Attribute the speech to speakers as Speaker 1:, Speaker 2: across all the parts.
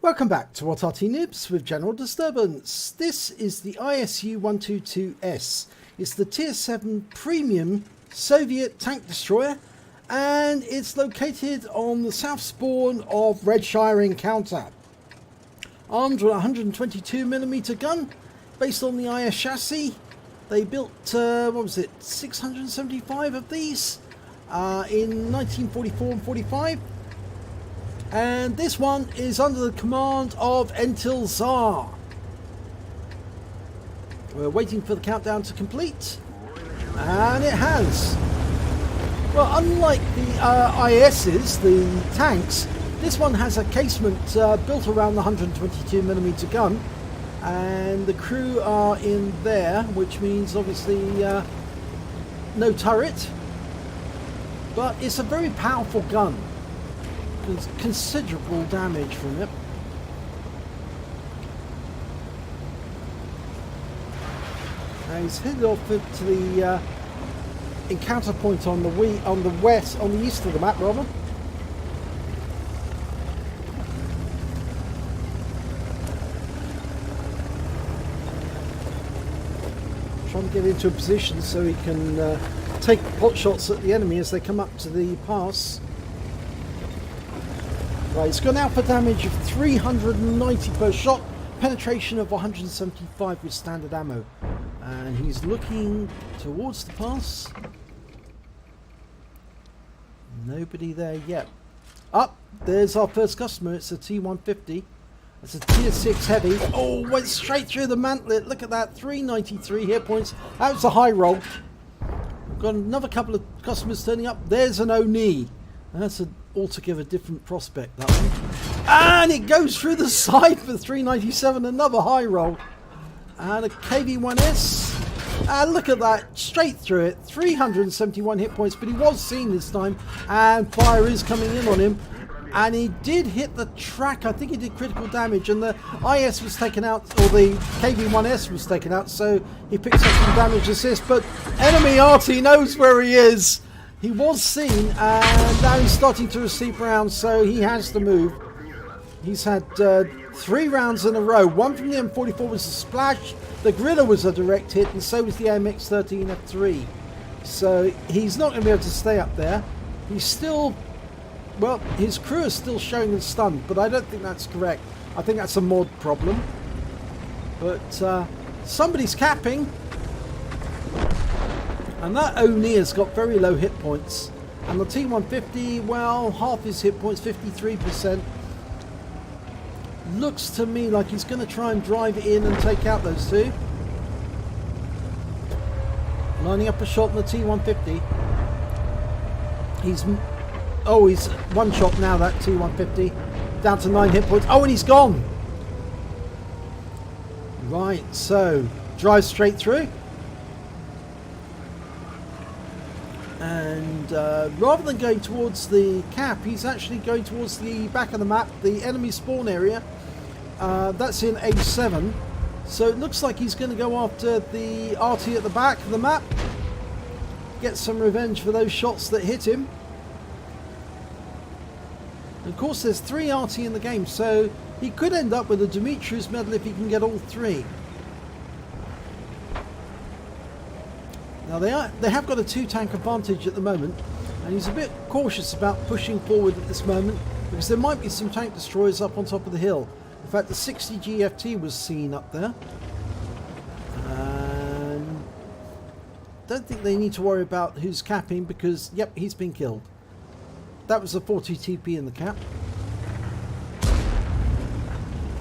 Speaker 1: Welcome back to Arty Noobs with General Disturbance. This is the ISU-122S. It's the Tier 7 Premium Soviet tank destroyer, and it's located on the south spawn of Redshire Encounter. Armed with a 122mm gun, based on the IS chassis. They built, 675 of these in 1944 and 45. And this one is under the command of entilzhar. We're waiting for the countdown to complete, and it has. Well, unlike the ISs, the tanks, this one has a casement built around the 122mm gun, and the crew are in there, which means obviously no turret, but it's a very powerful gun. There's considerable damage from it. Now he's headed off to the encounter point on the east of the map, rather. Trying to get into a position so he can take pot shots at the enemy as they come up to the pass. Right, it's gone out for damage of 390 per shot, penetration of 175 with standard ammo. And he's looking towards the pass. Nobody there yet. Up, there's our first customer. It's a T150. It's a Tier 6 heavy. Oh, went straight through the mantlet. Look at that, 393 hit points. That was a high roll. We've got another couple of customers turning up. There's an Oni. That's an altogether different prospect, that one. And it goes through the side for 397, another high roll. And a KV-1S. And look at that, straight through it, 371 hit points, but he was seen this time, and fire is coming in on him. And he did hit the track. I think he did critical damage, and the IS was taken out, or the KV-1S was taken out, so he picks up some damage assist. But enemy Arty knows where he is. He was seen, and now he's starting to receive rounds, so he has to move. He's had 3 rounds in a row. One from the M44 was a splash, the Gorilla was a direct hit, and so was the MX-13F3. So he's not going to be able to stay up there. He's still, well, his crew is still showing him stunned, but I don't think that's correct. I think that's a mod problem. But somebody's capping. And that Oni has got very low hit points. And the T150, well, half his hit points, 53%. Looks to me like he's going to try and drive in and take out those two. Lining up a shot on the T150. He's one shot now, that T150. Down to 9 hit points. Oh, and he's gone. Right, so drives straight through. And rather than going towards the cap, he's actually going towards the back of the map, the enemy spawn area. That's in A7. So it looks like he's going to go after the Arty at the back of the map. Get some revenge for those shots that hit him. And of course there's 3 Arty in the game, so he could end up with a Dimitri's medal if he can get all 3. Now they have got a 2-tank advantage at the moment, and he's a bit cautious about pushing forward at this moment because there might be some tank destroyers up on top of the hill. In fact, the 60 GFT was seen up there. And don't think they need to worry about who's capping because, yep, he's been killed. That was a 40 TP in the cap.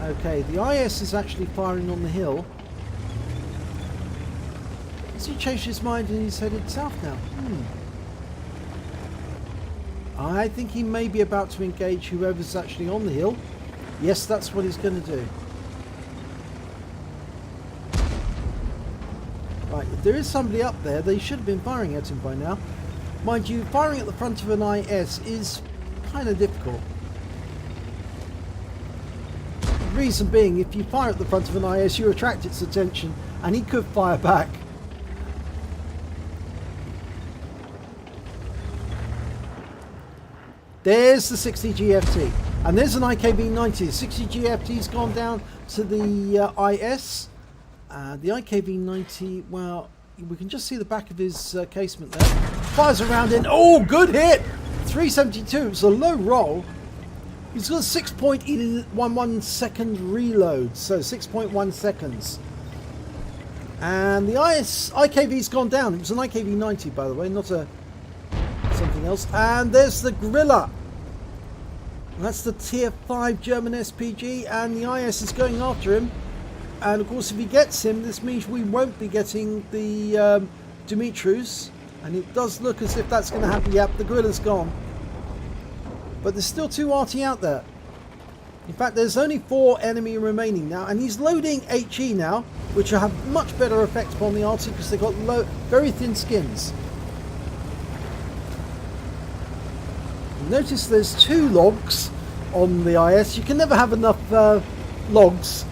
Speaker 1: Okay, the IS is actually firing on the hill. Has he changed his mind and he's headed south now? I think he may be about to engage whoever's actually on the hill. Yes, that's what he's going to do. Right, if there is somebody up there, they should have been firing at him by now. Mind you, firing at the front of an IS is kind of difficult. The reason being, if you fire at the front of an IS, you attract its attention, and he could fire back. There's the 60 GFT. And there's an IKV-90. 60 GFT's gone down to the IS. The IKV-90, well, we can just see the back of his casement there. Fires around in. Oh, good hit! 372. It's a low roll. He's got a 6.11 second reload, so 6.1 seconds. And the IKV's gone down. It was an IKV-90, by the way, not a something else. And there's the Gorilla. That's the tier 5 German SPG, and the IS is going after him. And of course, if he gets him, this means we won't be getting the Dimitrius. And it does look as if that's going to happen. Yep, the Gorilla's gone. But there's still 2 Arty out there. In fact, there's only 4 enemy remaining now. And he's loading HE now, which will have much better effect upon the Arty because they've got very thin skins. Notice there's 2 logs on the IS. You can never have enough logs.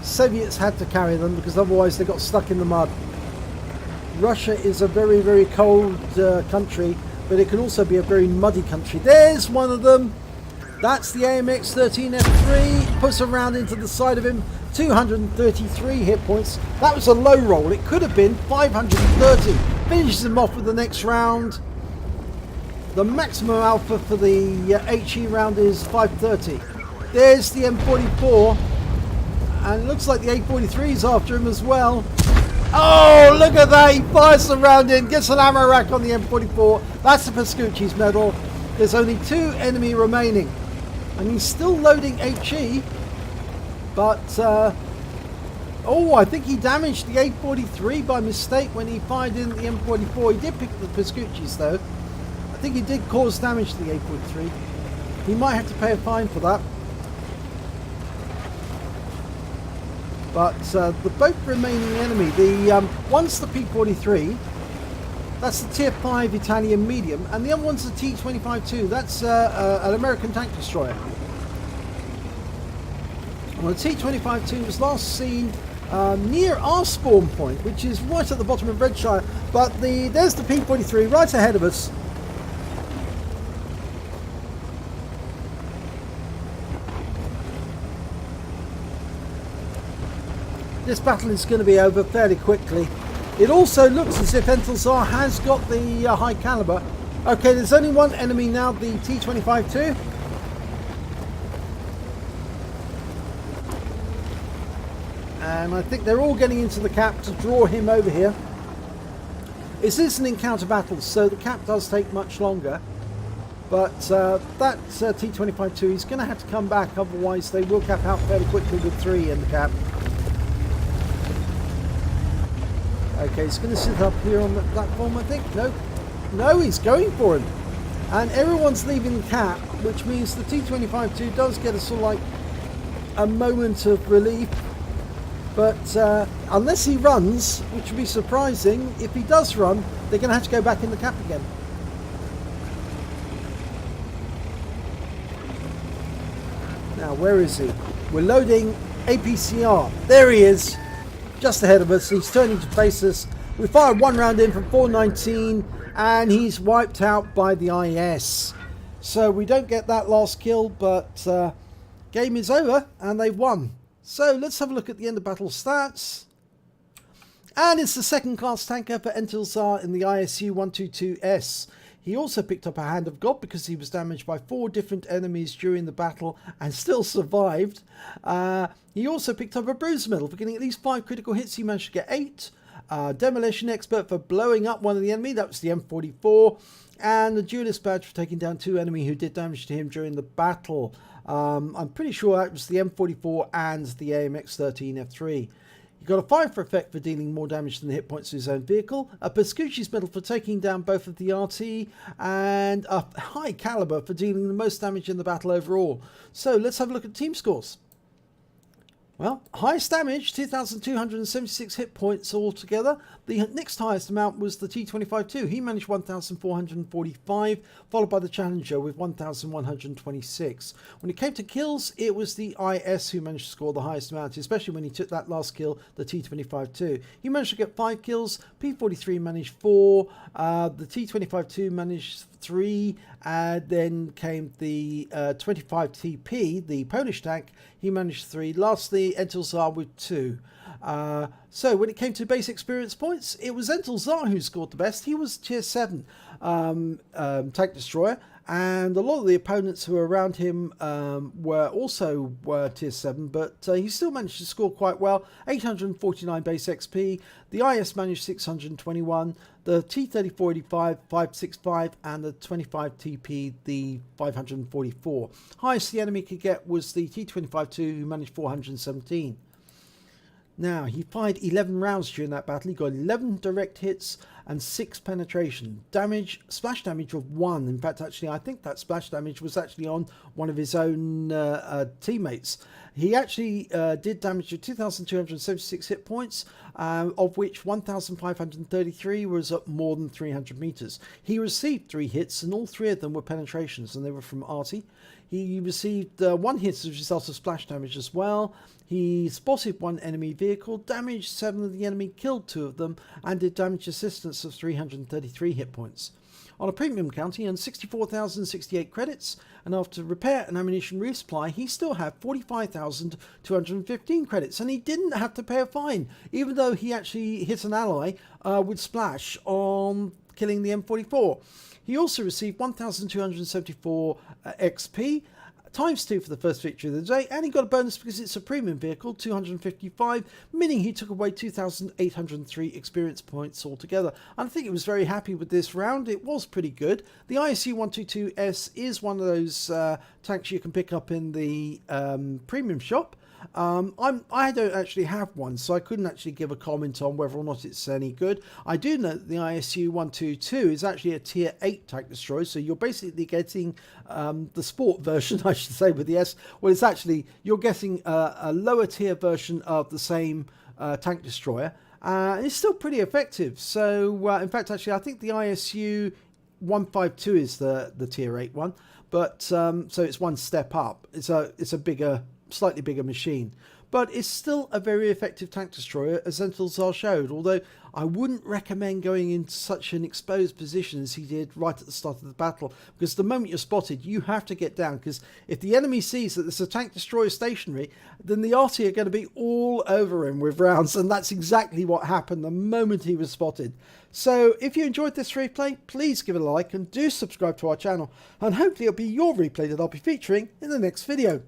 Speaker 1: Soviets had to carry them because otherwise they got stuck in the mud. Russia is a very, very cold country, but it can also be a very muddy country. There's one of them. That's the AMX-13F3. Puts a round into the side of him. 233 hit points. That was a low roll. It could have been 530. Finishes him off with the next round. The maximum alpha for the HE round is 530. There's the M44. And it looks like the A43 is after him as well. Oh, look at that. He fires the round in. Gets an ammo rack on the M44. That's the Pascucci's medal. There's only 2 enemy remaining. And he's still loading HE. But, oh, I think he damaged the A43 by mistake when he fired in the M44. He did pick the Pascucci's though. I think he did cause damage to the A43. He might have to pay a fine for that. But the both remaining enemy, the one's the P43, that's the tier 5 Italian medium, and the other one's the T-25-2, that's an American tank destroyer. Well, the T-25-2 was last seen near our spawn point, which is right at the bottom of Redshire, but there's the P43 right ahead of us. This battle is going to be over fairly quickly. It also looks as if entilzhar has got the high caliber. Okay, there's only one enemy now, the T-25-2. And I think they're all getting into the cap to draw him over here. This is an encounter battle, so the cap does take much longer. But that T-25-2 is going to have to come back, otherwise they will cap out fairly quickly with 3 in the cap. Okay, he's going to sit up here on the platform, I think. No, he's going for him. And everyone's leaving the cap, which means the T-25-2 does get a sort of like a moment of relief. But unless he runs, which would be surprising, if he does run, they're going to have to go back in the cap again. Now, where is he? We're loading APCR. There he is. Just ahead of us. He's turning to face us. We fired 1 round in from 419 and he's wiped out by the IS. So we don't get that last kill, but game is over and they've won. So let's have a look at the end of battle stats. And it's the 2nd class tanker for entilzhar in the ISU-122S. He also picked up a Hand of God because he was damaged by 4 different enemies during the battle and still survived. He also picked up a Bruiser medal for getting at least 5 critical hits. He managed to get 8. Demolition expert for blowing up one of the enemy. That was the M44. And the duelist badge for taking down 2 enemy who did damage to him during the battle. I'm pretty sure that was the M44 and the AMX-13F3. He got a 5 for effect for dealing more damage than the hit points to his own vehicle, a Pascucci's medal for taking down both of the Arty, and a high caliber for dealing the most damage in the battle overall. So let's have a look at team scores. Well, highest damage, 2,276 hit points altogether. The next highest amount was the T-25-2. He managed 1,445, followed by the Challenger with 1,126. When it came to kills, it was the IS who managed to score the highest amount, especially when he took that last kill, the T-25-2. He managed to get 5 kills, P-43 managed 4, the T-25-2 managed 3, Then came the 25 TP, the Polish tank. He managed 3. Lastly, entilzhar with 2. So when it came to base experience points, it was entilzhar who scored the best. He was tier 7 tank destroyer, and a lot of the opponents who were around him were also tier 7, but he still managed to score quite well. 849 base XP. The IS managed 621. The T-3485, 565, and the 25 TP, the 544. Highest the enemy could get was the T-25-2, who managed 417. Now, he fired 11 rounds during that battle. He got 11 direct hits and 6 penetration. Damage, splash damage of 1. In fact, actually, I think that splash damage was actually on one of his own teammates. He actually did damage of 2,276 hit points, of which 1,533 was at more than 300 meters. He received 3 hits, and all 3 of them were penetrations, and they were from Arty. He received 1 hit as a result of splash damage as well. He spotted 1 enemy vehicle, damaged 7 of the enemy, killed 2 of them, and did damage assistance of 333 hit points. On a premium count, he earned 64,068 credits, and after repair and ammunition resupply, he still had 45,215 credits, and he didn't have to pay a fine, even though he actually hit an ally with splash on killing the M44. He also received 1,274 XP, times 2 for the first victory of the day, and he got a bonus because it's a premium vehicle, 255, meaning he took away 2,803 experience points altogether. And I think he was very happy with this round. It was pretty good. The ISU-122S is one of those tanks you can pick up in the premium shop. I don't actually have one, so I couldn't actually give a comment on whether or not it's any good. I do know that the ISU-122 is actually a tier 8 tank destroyer, so you're basically getting the sport version, I should say, with the S. Well, it's actually, you're getting a lower tier version of the same tank destroyer. It's still pretty effective. So, in fact, actually, I think the ISU-152 is the tier 8 one, but so it's one step up. It's a bigger, slightly bigger machine, but it's still a very effective tank destroyer, as entilzhar showed, although I wouldn't recommend going into such an exposed position as he did right at the start of the battle, because the moment you're spotted, you have to get down, because if the enemy sees that there's a tank destroyer stationary, then the Arty are going to be all over him with rounds, and that's exactly what happened the moment he was spotted. So if you enjoyed this replay, please give it a like and do subscribe to our channel, and hopefully it'll be your replay that I'll be featuring in the next video.